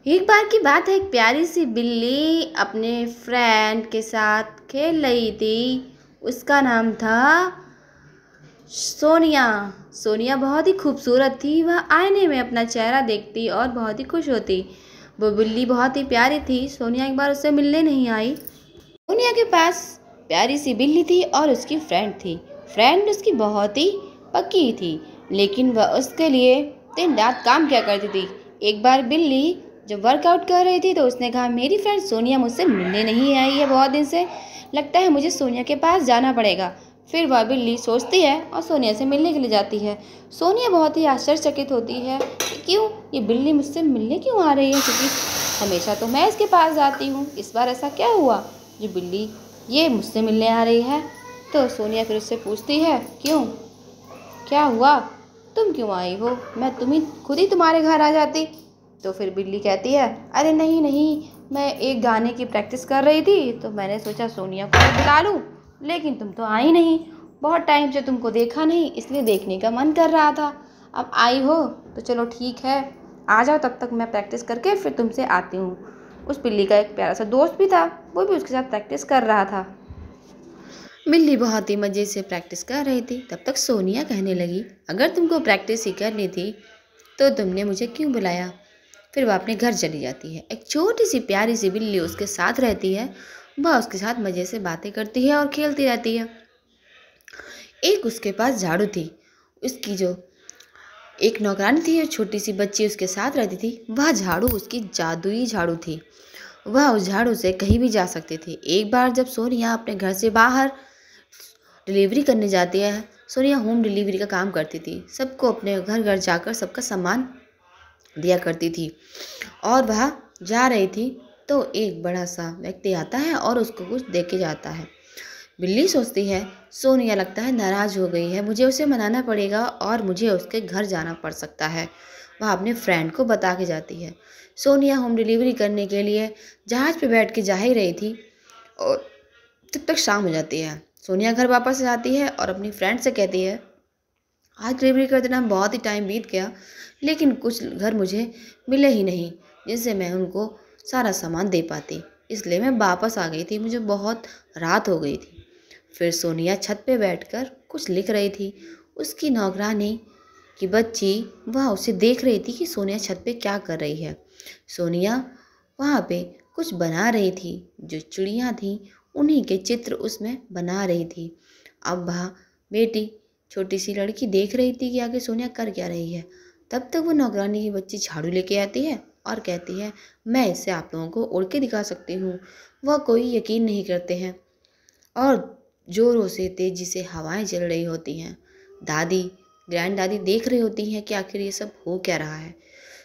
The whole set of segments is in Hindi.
एक बार की बात है, एक प्यारी सी बिल्ली अपने फ्रेंड के साथ खेल रही थी। उसका नाम था सोनिया। सोनिया बहुत ही खूबसूरत थी। वह आईने में अपना चेहरा देखती और बहुत ही खुश होती। वो बिल्ली बहुत ही प्यारी थी। सोनिया एक बार उससे मिलने नहीं आई। सोनिया के पास प्यारी सी बिल्ली थी और उसकी फ्रेंड थी। फ्रेंड उसकी बहुत ही पक्की थी, लेकिन वह उसके लिए दिन रात काम किया करती थी। एक बार बिल्ली जब वर्कआउट कर रही थी तो उसने कहा, मेरी फ्रेंड सोनिया मुझसे मिलने नहीं आई है बहुत दिन से, लगता है मुझे सोनिया के पास जाना पड़ेगा। फिर वह बिल्ली सोचती है और सोनिया से मिलने के लिए जाती है। सोनिया बहुत ही आश्चर्यचकित होती है कि क्यों ये बिल्ली मुझसे मिलने क्यों आ रही है, क्योंकि हमेशा तो मैं इसके पास जाती हूँ। इस बार ऐसा क्या हुआ जो बिल्ली ये मुझसे मिलने आ रही है। तो सोनिया फिर उससे पूछती है, क्यों, क्या हुआ, तुम क्यों आई हो, मैं खुद ही तुम्हारे घर आ जाती। तो फिर बिल्ली कहती है, अरे नहीं नहीं, मैं एक गाने की प्रैक्टिस कर रही थी तो मैंने सोचा सोनिया को बुला लूँ, लेकिन तुम तो आई नहीं। बहुत टाइम से तुमको देखा नहीं, इसलिए देखने का मन कर रहा था। अब आई हो तो चलो ठीक है, आ जाओ, तब तक मैं प्रैक्टिस करके फिर तुमसे आती हूँ। उस बिल्ली का एक प्यारा सा दोस्त भी था, वो भी उसके साथ प्रैक्टिस कर रहा था। बिल्ली बहुत ही मज़े से प्रैक्टिस कर रही थी। तब तक सोनिया कहने लगी, अगर तुमको प्रैक्टिस ही करनी थी तो तुमने मुझे क्यों बुलाया। फिर वह अपने घर चली जाती है। एक छोटी सी प्यारी सी बिल्ली उसके साथ रहती है। वह उसके साथ मज़े से बातें करती है और खेलती रहती है। एक उसके पास झाड़ू थी। उसकी जो एक नौकरानी थी और छोटी सी बच्ची उसके साथ रहती थी, वह झाड़ू उसकी जादुई झाड़ू थी। वह उस झाड़ू से कहीं भी जा सकती थी। एक बार जब सोनिया अपने घर से बाहर डिलीवरी करने जाती है, सोनिया होम डिलीवरी का काम करती थी। सबको अपने घर घर जाकर सबका सामान दिया करती थी और वह जा रही थी तो एक बड़ा सा व्यक्ति आता है और उसको कुछ दे के जाता है। बिल्ली सोचती है, सोनिया लगता है नाराज़ हो गई है, मुझे उसे मनाना पड़ेगा और मुझे उसके घर जाना पड़ सकता है। वह अपने फ्रेंड को बता के जाती है। सोनिया होम डिलीवरी करने के लिए जहाज़ पे बैठ के जा ही रही थी और तब तक शाम हो जाती है। सोनिया घर वापस जाती है और अपनी फ्रेंड से कहती है, आज डिलीवरी करते टाइम बहुत ही टाइम बीत गया, लेकिन कुछ घर मुझे मिले ही नहीं जिससे मैं उनको सारा सामान दे पाती, इसलिए मैं वापस आ गई थी, मुझे बहुत रात हो गई थी। फिर सोनिया छत पे बैठकर कुछ लिख रही थी। उसकी नौकरानी की बच्ची वह उसे देख रही थी कि सोनिया छत पे क्या कर रही है। सोनिया वहाँ पे कुछ बना रही थी, जो चिड़ियाँ थीं उन्हीं के चित्र उसमें बना रही थी। अब वह बेटी छोटी सी लड़की देख रही थी कि आगे सोनिया कर क्या रही है। तब तक वो नौकरानी की बच्ची झाड़ू लेके आती है और कहती है, मैं इससे आप लोगों को उड़ के दिखा सकती हूँ। वह कोई यकीन नहीं करते हैं और ज़ोरों से तेज़ी से हवाएं चल रही होती हैं। दादी ग्रैंड दादी देख रही होती हैं कि आखिर ये सब हो क्या रहा है।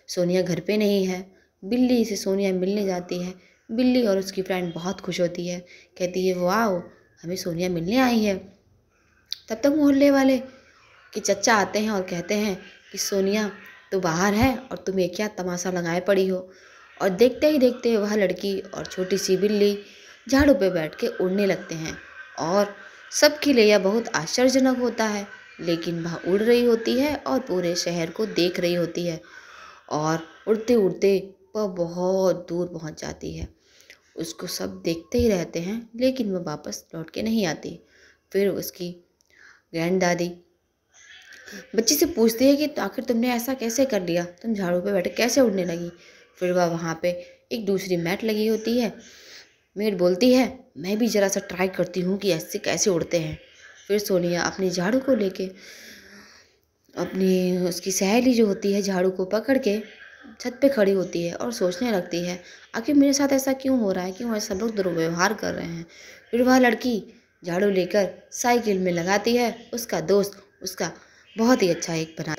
सोनिया घर पे नहीं है। बिल्ली से सोनिया मिलने जाती है। बिल्ली और उसकी फ्रेंड बहुत खुश होती है, कहती है, वाह, हमें सोनिया मिलने आई है। तब तक मोहल्ले वाले के चचा आते हैं और कहते हैं कि सोनिया तो बाहर है और तुम ये क्या तमाशा लगाए पड़ी हो। और देखते ही देखते वह लड़की और छोटी सी बिल्ली झाड़ू पे बैठ के उड़ने लगते हैं और सबके लिए यह बहुत आश्चर्यजनक होता है, लेकिन वह उड़ रही होती है और पूरे शहर को देख रही होती है और उड़ते उड़ते वह बहुत दूर पहुंच जाती है। उसको सब देखते ही रहते हैं, लेकिन वह वापस लौट के नहीं आती। फिर उसकी ग्रैंड दादी बच्ची से पूछती है कि तो आखिर तुमने ऐसा कैसे कर लिया, तुम झाड़ू पे बैठे कैसे उड़ने लगी। फिर वह वहाँ पे एक दूसरी मैट लगी होती है। मेड बोलती है, मैं भी ज़रा सा ट्राई करती हूँ कि ऐसे कैसे उड़ते हैं। फिर सोनिया अपनी झाड़ू को लेके अपनी उसकी सहेली जो होती है झाड़ू को पकड़ के छत पे खड़ी होती है और सोचने लगती है, आखिर मेरे साथ ऐसा क्यों हो रहा है, क्यों ऐसा लोग दुर्व्यवहार कर रहे हैं। फिर वह लड़की झाड़ू लेकर साइकिल में लगाती है। उसका दोस्त उसका बहुत ही अच्छा एक बना